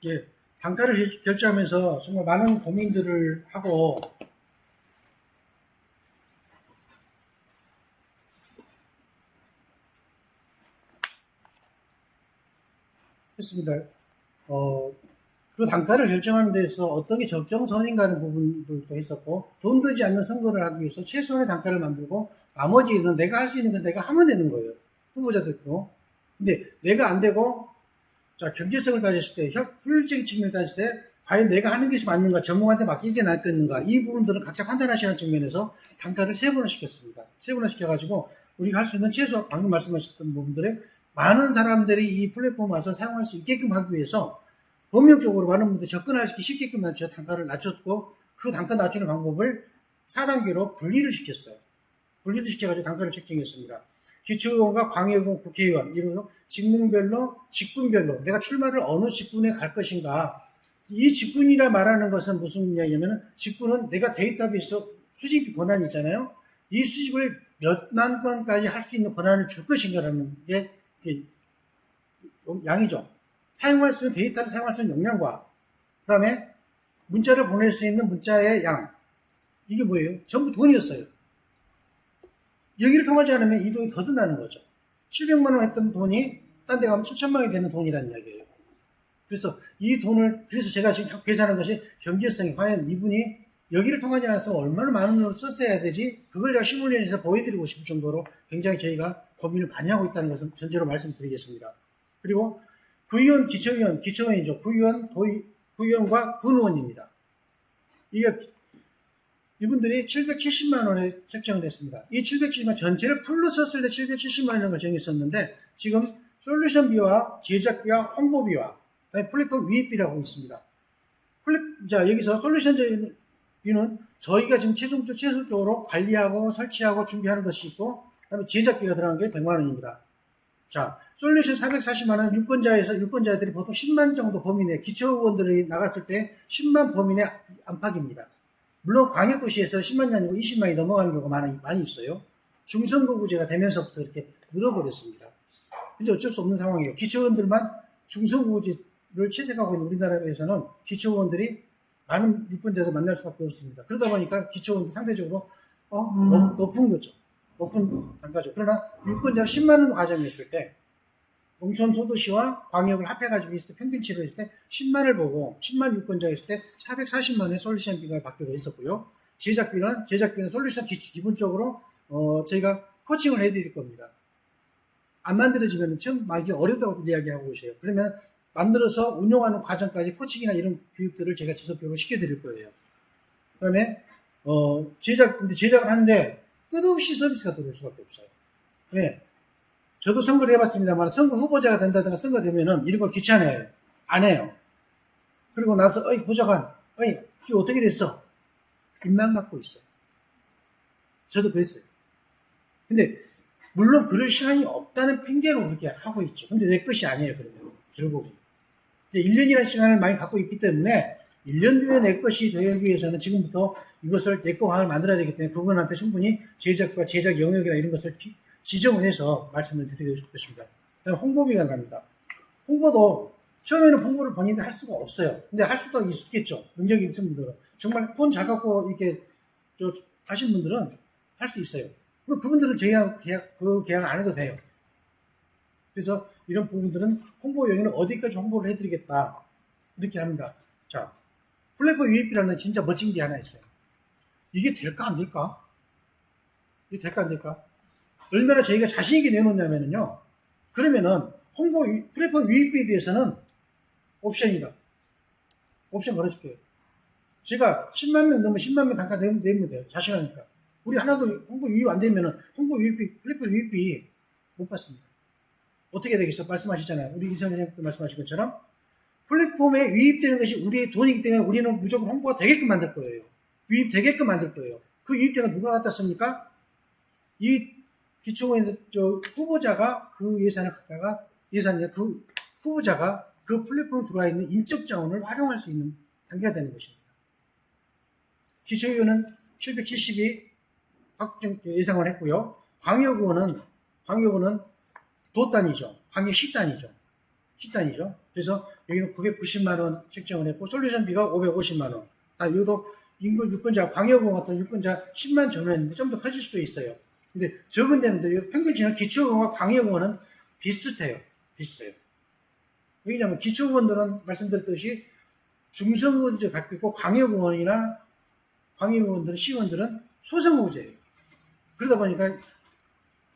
예, 단가를 결제하면서 정말 많은 고민들을 하고 했습니다. 그 단가를 결정하는 데서 어떤 게 적정선인가 하는 부분들도 있었고 돈 들지 않는 선거를 하기 위해서 최소한의 단가를 만들고 나머지는 내가 할 수 있는 건 내가 하면 되는 거예요. 후보자들도. 근데 내가 안 되고 자, 경제성을 따졌을 때, 효율적인 측면을 따졌을 때, 과연 내가 하는 것이 맞는가, 전문가한테 맡기게 낫겠는가, 이 부분들은 각자 판단하시는 측면에서 단가를 세분화 시켰습니다. 세분화 시켜가지고, 우리가 할 수 있는 최소, 방금 말씀하셨던 부분들에 많은 사람들이 이 플랫폼 와서 사용할 수 있게끔 하기 위해서, 법률적으로 많은 분들이 접근하기 쉽게끔 단가를 낮췄고, 그 단가 낮추는 방법을 4단계로 분리를 시켰어요. 분리를 시켜가지고 단가를 책정했습니다. 기초의원과 광역의원, 국회의원 이런 직능별로, 직군별로 내가 출마를 어느 직군에 갈 것인가. 이 직군이라 말하는 것은 무슨 이야기냐면 직군은 내가 데이터베이스 수집 권한이 있잖아요. 이 수집을 몇만 건까지 할 수 있는 권한을 줄 것인가라는 게 양이죠. 사용할 수 있는 데이터를 사용할 수 있는 용량과 그 다음에 문자를 보낼 수 있는 문자의 양. 이게 뭐예요? 전부 돈이었어요. 여기를 통하지 않으면 이 돈이 더 든다는 거죠. 700만 원 했던 돈이 딴 데 가면 7천만 원이 되는 돈이라는 이야기예요. 그래서 이 돈을, 그래서 제가 지금 계산한 것이 경제성이 과연 이분이 여기를 통하지 않았으면 얼마나 많은 돈을 썼어야 되지? 그걸 제가 시뮬레이션에서 보여드리고 싶을 정도로 굉장히 저희가 고민을 많이 하고 있다는 것을 전제로 말씀드리겠습니다. 그리고 구의원, 기초의원이죠. 구의원과 군의원입니다. 이분들이 770만 원에 책정을 했습니다. 이 770만 전체를 풀로 썼을 때 770만 원을 정했었는데 지금 솔루션비와 제작비와 홍보비와 플랫폼 위입비라고 있습니다. 자, 여기서 솔루션비는 저희가 지금 최종적으로 관리하고 설치하고 준비하는 것이 있고 그다음에 제작비가 들어간 게 100만 원입니다. 자, 솔루션 440만 원 유권자들이 보통 10만 정도 범위 내 기초의원들이 나갔을 때 10만 범위 내 안팎입니다. 물론 광역도시에서 10만이 아니고 20만이 넘어가는 경우가 많이 있어요. 중선거구제가 되면서부터 이렇게 늘어버렸습니다. 이제 어쩔 수 없는 상황이에요. 기초의원들만 중선거구제를 채택하고 있는 우리나라에서는 기초의원들이 많은 유권자들 만날 수밖에 없습니다. 그러다 보니까 기초의원이 상대적으로 높은 거죠. 높은 단가죠. 그러나 유권자를 10만 원 가정했을 때 농촌 소도시와 광역을 합해가지고 있을 때 평균치로 했을 때 10만을 보고 10만 유권자 했을 때 440만의 솔루션비가 받기로 했었고요. 제작비는 솔루션 기본적으로 저희가 코칭을 해드릴 겁니다. 안 만들어지면 처음 말기 어렵다고 이야기하고 계세요. 그러면 만들어서 운영하는 과정까지 코칭이나 이런 교육들을 제가 지속적으로 시켜드릴 거예요. 그 다음에 제작을 하는데 끝없이 서비스가 들어올 수밖에 없어요. 왜? 저도 선거를 해봤습니다만 선거 후보자가 된다든가 선거 되면은 이런 걸 귀찮아해요. 안 해요. 그리고 나서 보좌관 이게 어떻게 됐어? 입만 갖고 있어요. 저도 그랬어요. 근데 물론 그럴 시간이 없다는 핑계로 그렇게 하고 있죠. 근데 내 것이 아니에요. 그러면 결국은 이제 1년이라는 시간을 많이 갖고 있기 때문에 1년 뒤에 내 것이 되기 위해서는 지금부터 이것을 내 거화를 만들어야 되기 때문에 그분한테 충분히 제작과 제작 영역이나 이런 것을 지정을 해서 말씀을 드리고 싶습니다. 그다음에 홍보비가 나갑니다. 홍보도 처음에는 홍보를 본인이 할 수가 없어요. 근데 할 수도 있겠죠. 능력이 있는 분들은. 정말 돈 잘 갖고 이렇게 하신 분들은 할 수 있어요. 그분들은 저희하고 계약 안 해도 돼요. 그래서 이런 부분들은 홍보 영역은 어디까지 홍보를 해드리겠다. 이렇게 합니다. 자, 플랫폼 UAP라는 진짜 멋진 게 하나 있어요. 이게 될까 안 될까? 이게 될까 안 될까? 얼마나 저희가 자신있게 내놓냐면요. 그러면은 플랫폼 UAP에 대해서는 옵션이다. 옵션 걸어줄게요. 제가 10만 명 넘으면 10만 명 단가 내면 돼요. 자신하니까. 우리 하나도 홍보 유입 안 되면은 플랫폼 유입이 못 받습니다. 어떻게 되겠어? 말씀하시잖아요. 우리 이사님도 말씀하신 것처럼 플랫폼에 유입되는 것이 우리의 돈이기 때문에 우리는 무조건 홍보가 되게끔 만들 거예요. 유입되게끔 만들 거예요. 그 유입되는 누가 갖다 씁니까? 이 기초원의 후보자가 그 예산을 갖다가 그 후보자가 그 플랫폼에 들어와 있는 인적 자원을 활용할 수 있는 단계가 되는 것입니다. 기초의원은 772 예상을 했고요. 광역의원은 도단이죠. 광역 시단이죠. 그래서 여기는 990만 원 책정을 했고 솔루션비가 550만 원. 이것도 인구 유권자 광역의원 같은 유권자 10만 전후했는데 좀 더 커질 수도 있어요. 근데 적은 데는 평균치는 기초의원과 광역의원은 비슷해요. 왜냐하면 기초의원들은 말씀드렸듯이 중성의원제 갖고 있고 광역의원들은 시의원들은 소성의제예요. 그러다 보니까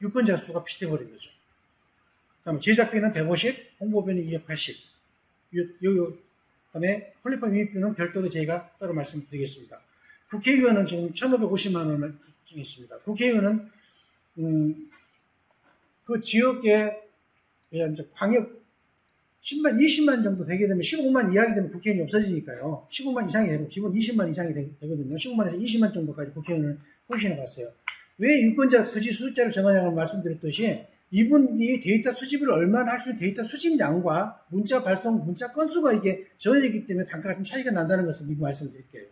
유권자 수가 비슷해버린 거죠. 그다음에 제작비는 150, 홍보비는 280. 그다음에 플랫폼 유입비는 별도로 저희가 따로 말씀드리겠습니다. 국회의원은 지금 1,550만 원을 정했습니다. 국회의원은 그 지역에 이제 광역 10만, 20만 정도 되게 되면 15만 이하게 되면 국회의원이 없어지니까요. 15만 이상이 되고 기본 20만 이상이 되거든요. 15만에서 20만 정도까지 국회의원을 포지션해 봤어요. 왜 유권자 굳이 숫자를 정하냐고 말씀드렸듯이 이분이 데이터 수집을 얼마나 할 수 있는 데이터 수집량과 문자 발송, 문자 건수가 이게 정해지기 때문에 단가가 좀 차이가 난다는 것을 미리 말씀드릴게요.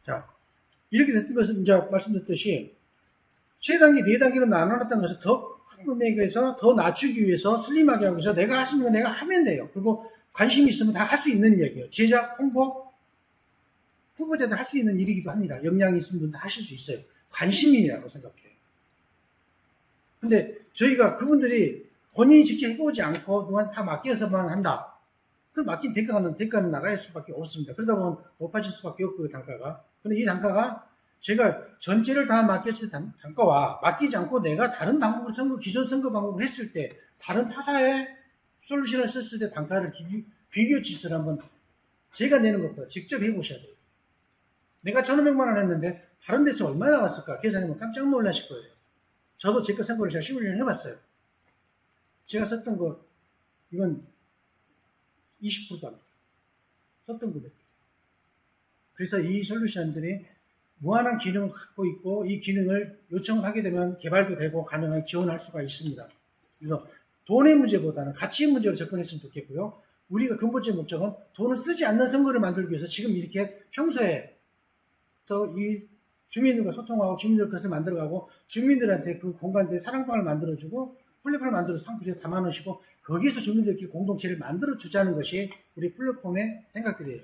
자, 이렇게 됐던 것은 이제 말씀드렸듯이 최단계, 4단계로 나눠놨던 것을 더 큰 금액에서 더 낮추기 위해서 슬림하게 하기 위해서 내가 할 수 있는 거 내가 하면 돼요. 그리고 관심이 있으면 다 할 수 있는 얘기예요. 제작, 홍보, 후보자들 할 수 있는 일이기도 합니다. 역량이 있으면 분들 하실 수 있어요. 관심이라고 생각해요. 근데 저희가 그분들이 본인이 직접 해보지 않고 누구한테 다 맡겨서만 한다. 그럼 맡긴 대가는 나갈 수밖에 없습니다. 그러다 보면 높아질 수밖에 없고요, 단가가. 근데 이 단가가 제가 전체를 다 맡겼을 때 단가와 맡기지 않고 내가 다른 방법으로 기존 선거 방법을 했을 때 다른 타사의 솔루션을 썼을 때 단가를 비교 지수를 한번 제가 내는 것보다 직접 해보셔야 돼요. 내가 1,500만 원 했는데 다른 데서 얼마 나왔을까 계산해보면 깜짝 놀라실 거예요. 저도 제거 선거를 제가 시뮬레이션 해봤어요. 제가 썼던 거 이건 20%도 안 돼요. 썼던 금액. 그래서 이 솔루션들이 무한한 기능을 갖고 있고 이 기능을 요청을 하게 되면 개발도 되고 가능하게 지원할 수가 있습니다. 그래서 돈의 문제보다는 가치의 문제로 접근했으면 좋겠고요. 우리가 근본적인 목적은 돈을 쓰지 않는 선거를 만들기 위해서 지금 이렇게 평소에 더 이 주민들과 소통하고 주민들 것을 만들어가고 주민들한테 그 공간들의 사랑방을 만들어주고 플랫폼을 만들어서 상품에 담아놓으시고 거기에서 주민들끼리 공동체를 만들어주자는 것이 우리 플랫폼의 생각들이에요.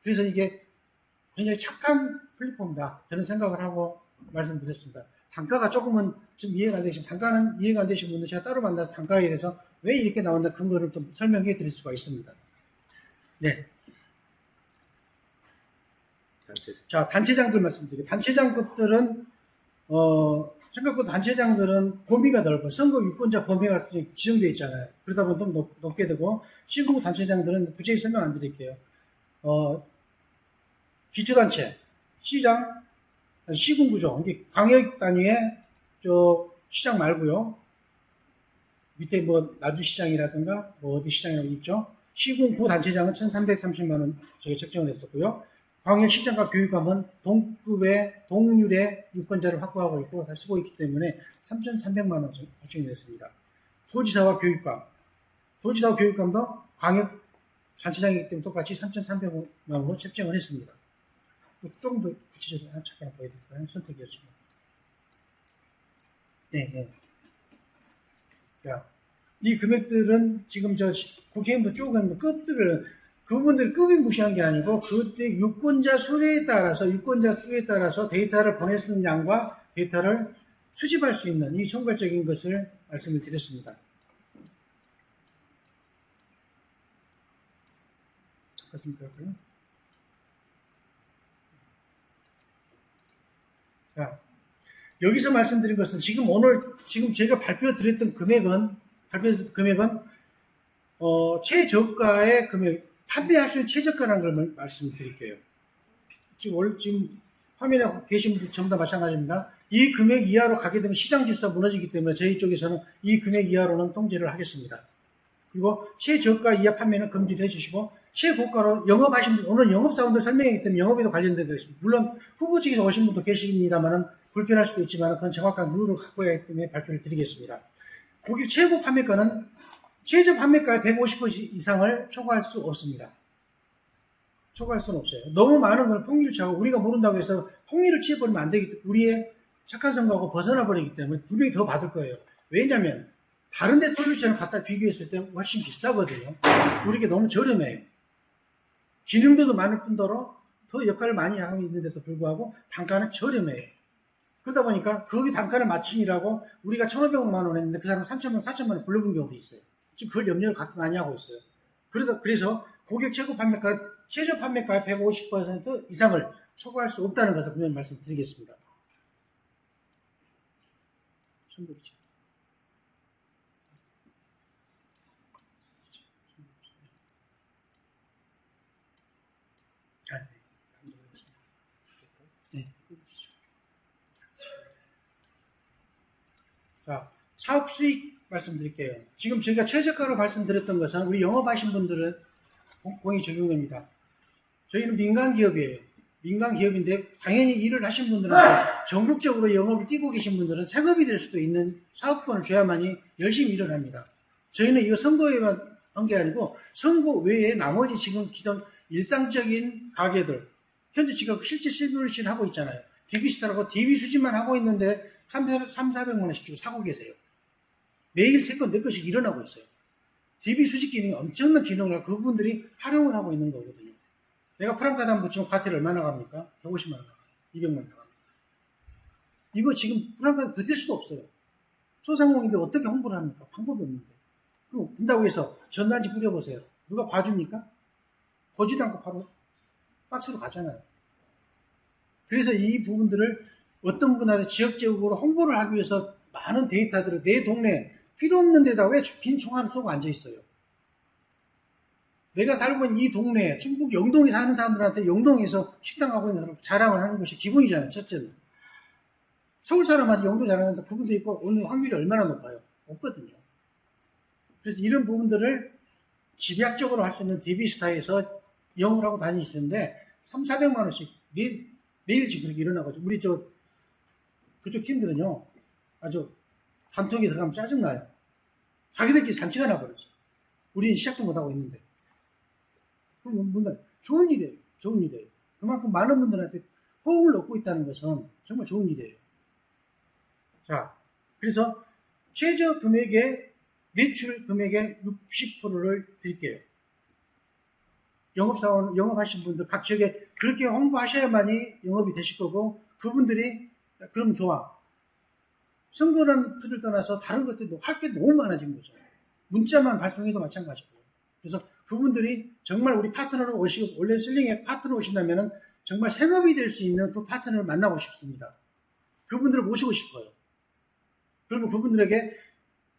그래서 이게 굉장히 착한 플랫폼이다. 저는 생각을 하고 말씀드렸습니다. 단가가 조금은 좀 이해가 안 되시면 단가는 이해가 안 되시는 분들 제가 따로 만나서 단가에 대해서 왜 이렇게 나왔나 근거를 좀 설명해 드릴 수가 있습니다. 네. 단체장. 자, 단체장들 말씀드릴게요. 단체장급들은 생각보다 단체장들은 범위가 넓어요. 선거 유권자 범위가 지정되어 있잖아요. 그러다 보면 좀 높게 되고, 시군구 단체장들은 구체적으로 설명 안 드릴게요. 기초단체, 시장, 시군구죠. 이게 광역 단위의 시장 말고요. 밑에 뭐 나주시장이라든가 뭐 어디 시장이라고 있죠. 시군구 단체장은 1,330만 원 저게 책정을 했었고요. 광역시장과 교육감은 동급의 동률의 유권자를 확보하고 있고 다 쓰고 있기 때문에 3,300만 원 책정을 했습니다. 도지사와 교육감, 도지사와 교육감도 광역 단체장이기 때문에 똑같이 3,300만 원으로 책정을 했습니다. 조금 더 구체적으로 잠깐 보여드릴까요? 선택이었지만. 네. 자, 이 금액들은 지금 국회의원도 쭉 하면 급들을 그분들 급이 무시한 게 아니고 그때 유권자 수에 따라서 데이터를 보낼 수 있는 양과 데이터를 수집할 수 있는 이 총괄적인 것을 말씀을 드렸습니다. 그렇습니까? 자, 여기서 말씀드린 것은 지금 제가 발표드렸던 금액은 최저가의 금액, 판매할 수 있는 최저가라는 걸 말씀드릴게요. 지금 화면에 계신 분들 전부 다 마찬가지입니다. 이 금액 이하로 가게 되면 시장 질서 무너지기 때문에 저희 쪽에서는 이 금액 이하로는 통제를 하겠습니다. 그리고 최저가 이하 판매는 금지를 해주시고 최고가로 영업하신 분, 오늘 영업사원들 설명이기 때문에 영업에도 관련된 것입니다. 물론 후보 측에서 오신 분도 계십니다만 불편할 수도 있지만 그건 정확한 룰을 갖고 해야 하기 때문에 발표를 드리겠습니다. 고객 최고 판매가는 최저 판매가의 150% 이상을 초과할 수 없습니다. 초과할 수는 없어요. 너무 많은 걸 폭리를 취하고 우리가 모른다고 해서 폭리를 취해버리면 안 되기 때문에 우리의 착한 선거하고 벗어나 버리기 때문에 분명히 더 받을 거예요. 왜냐하면 다른 데 솔루션을 갖다 비교했을 때 훨씬 비싸거든요. 우리게 너무 저렴해요. 기능들도 많을 뿐더러 더 역할을 많이 하고 있는데도 불구하고 단가는 저렴해요. 그러다 보니까 거기 단가를 맞추느라고 우리가 1,500만 원 했는데 그 사람은 3,000만 원, 4,000만 원 불러본 경우도 있어요. 지금 그걸 염려를 갖고 많이 하고 있어요. 그래서 고객 최저 판매가의 150% 이상을 초과할 수 없다는 것을 분명히 말씀드리겠습니다. 자, 사업 수익 말씀드릴게요. 지금 저희가 최저가로 말씀드렸던 것은 우리 영업하신 분들은 공이 적용됩니다. 저희는 민간기업이에요. 민간기업인데 당연히 일을 하신 분들한테 전국적으로 영업을 뛰고 계신 분들은 생업이 될 수도 있는 사업권을 줘야만이 열심히 일을 합니다. 저희는 이거 선거에만 한 게 아니고 선거 외에 나머지 지금 기존 일상적인 가게들 현재 지금 실제 실물실 하고 있잖아요. DB스타라고 DB 수집만 하고 있는데 300~400만 원씩 주고 사고 계세요. 매일 3건, 4건씩 일어나고 있어요. DB 수집 기능이 엄청난 기능을 그분들이 활용을 하고 있는 거거든요. 내가 프랑카드 한 번 붙이면 과태료 얼마나 갑니까? 150만 원 나가요. 200만 원 나갑니다. 이거 지금 프랑카드 붙일 수도 없어요. 소상공인들 어떻게 홍보를 합니까? 방법이 없는데. 그럼 된다고 해서 전단지 뿌려보세요. 누가 봐줍니까? 보지도 않고 바로 박스로 가잖아요. 그래서 이 부분들을 어떤 분한테 지역적으로 홍보를 하기 위해서 많은 데이터들을 내 동네 필요 없는 데다 왜 빈 총알을 쏘고 앉아 있어요? 내가 살고 있는 이 동네, 충북 영동에 사는 사람들한테 영동에서 식당 하고 있는 사람 자랑을 하는 것이 기본이잖아요, 첫째는. 서울 사람한테 영동 자랑하는데 그분도 있고 오늘 확률이 얼마나 높아요? 없거든요. 그래서 이런 부분들을 집약적으로 할 수 있는 DB스타에서 영업을 하고 다니시는데 300~400만 원씩 매일 지금 그렇게 일어나가지고 우리 그쪽 팀들은요 아주 단톡에 들어가면 짜증나요. 자기들끼리 잔치가 나버렸어. 우리는 시작도 못하고 있는데. 그럼 좋은 일이에요. 좋은 일이에요. 그만큼 많은 분들한테 호응을 얻고 있다는 것은 정말 좋은 일이에요. 자, 그래서 최저 금액의 매출 금액의 60%를 드릴게요. 영업사원, 영업하신 분들 각 지역에 그렇게 홍보하셔야만이 영업이 되실 거고 그분들이 그럼 좋아. 선거라는 틀을 떠나서 다른 것들도 할 게 너무 많아진 거죠. 문자만 발송해도 마찬가지고. 그래서 그분들이 정말 우리 파트너로 오시고 원래 슬링에 파트너 오신다면은 정말 생업이 될 수 있는 그 파트너를 만나고 싶습니다. 그분들을 모시고 싶어요. 그러면 그분들에게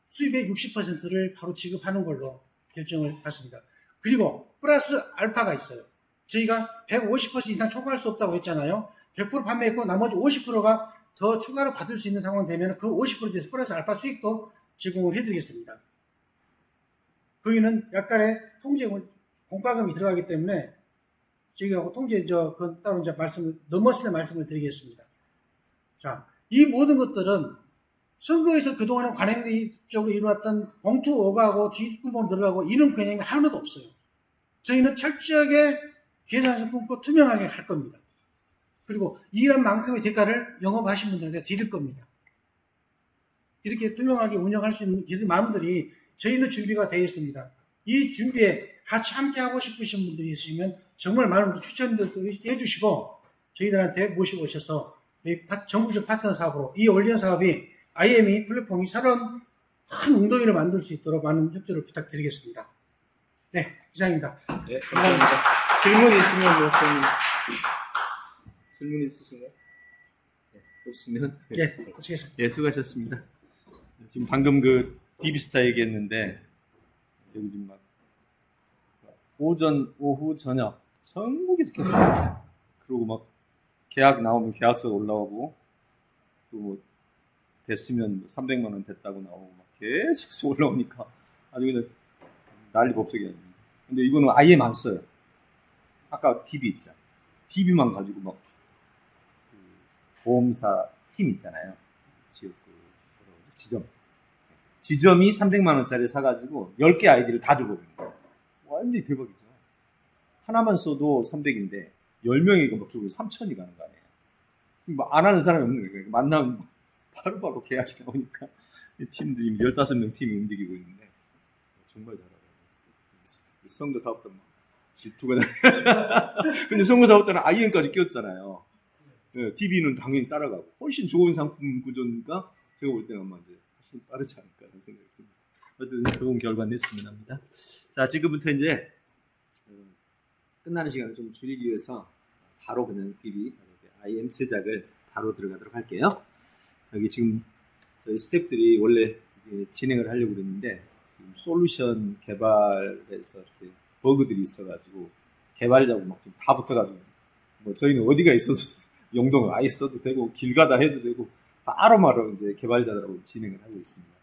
수입의 60%를 바로 지급하는 걸로 결정을 했습니다. 그리고 플러스 알파가 있어요. 저희가 150% 이상 초과할 수 없다고 했잖아요. 100% 판매했고 나머지 50%가 더 추가로 받을 수 있는 상황 되면 그 50%에 대해서 플러스 알파 수익도 제공을 해드리겠습니다. 거기는 약간의 통제 공과금이 들어가기 때문에 저희가 통제 그 따로 이제 넘었을 때 말씀을 드리겠습니다. 자, 이 모든 것들은 선거에서 그동안에 관행적으로 이루어왔던 봉투 오가고 뒷구멍 들어가고 이런 개념이 하나도 없어요. 저희는 철저하게 계산서 끊고 투명하게 할 겁니다. 그리고 일한 만큼의 대가를 영업하신 분들에게 드릴 겁니다. 이렇게 투명하게 운영할 수 있는 이런 마음들이 저희는 준비가 되어 있습니다. 이 준비에 같이 함께 하고 싶으신 분들이 있으시면 정말 많은 분들 추천도 해주시고 저희들한테 모시고 오셔서 정부적 파트너 사업으로 이 올리언 사업이 IME 플랫폼이 새로운 큰 웅덩이를 만들 수 있도록 많은 협조를 부탁드리겠습니다. 네, 이상입니다. 네, 감사합니다. 질문 있으면 질문 있으신가요? 네, 없으면 네, 고치겠습니다. 예, 수고하셨습니다. 지금 방금 그 디비스타 얘기했는데 여기 지금 막 오전, 오후, 저녁 전국에서 계속 나와요. 그리고 막 계약 나오면 계약서가 올라오고 또 뭐 됐으면 300만 원 됐다고 나오고 막 계속 올라오니까 아주 그냥 난리 법석이 아닙니다. 근데 이거는 IM 안 써요. 아까 DB 있죠. DB만 가지고 막 그 보험사 팀 있잖아요. 지역 지점이 300만 원짜리 사가지고 10개 아이디를 다 줘버리는 거예요. 완전히 대박이죠. 하나만 써도 300인데 10명이 막 저기 3,000이 가는 거 아니에요. 뭐 안 하는 사람이 없는 거예요. 만나면 바로바로 계약이 나오니까 팀들이 15명 팀이 움직이고 있는데 정말 잘하더라고요. 선거 사업도 막 질투가 나. 근데 선거 사업자는 IM까지 끼웠잖아요. 네, DB는 당연히 따라가고 훨씬 좋은 상품 구조니까 제가 볼 때는 아마 이제 훨씬 빠르지 않을까라는 생각이 듭니다. 어쨌든 좋은 결과 냈으면 합니다. 자, 지금부터 이제 끝나는 시간을 좀 줄이기 위해서 바로 그냥 DB IM 제작을 바로 들어가도록 할게요. 여기 지금 저희 스태프들이 원래 진행을 하려고 그랬는데 지금 솔루션 개발에서 이렇게 버그들이 있어가지고 개발자고 막 좀 다 붙어가지고 뭐 저희는 어디가 있어도 용동을 아예 써도 되고 길 가다 해도 되고 바로바로 이제 개발자들하고 진행을 하고 있습니다.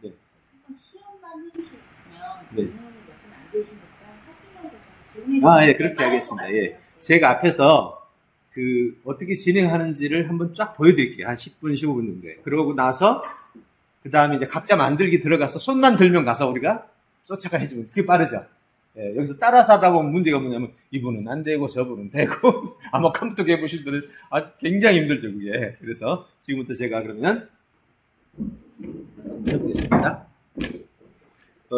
네. 시험만 해주시면 네. 몇 분 안 되시니까 하시면서 질문이 예, 그렇게 하겠습니다. 예. 제가 앞에서 그 어떻게 진행하는지를 한번 쫙 보여드릴게요. 한 10분, 15분 정도에. 그러고 나서 그 다음에 이제 각자 만들기 들어가서 손만 들면 가서 우리가 쫓아가 해주면 그게 빠르죠. 예, 여기서 따라서 하다 보면 문제가 뭐냐면 이분은 안 되고 저분은 되고 아마 컴퓨터 해보실 분은 굉장히 힘들죠, 그게. 그래서 지금부터 제가 그러면 해보겠습니다.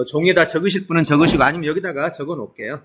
종이에다 적으실 분은 적으시고 아니면 여기다가 적어 놓을게요.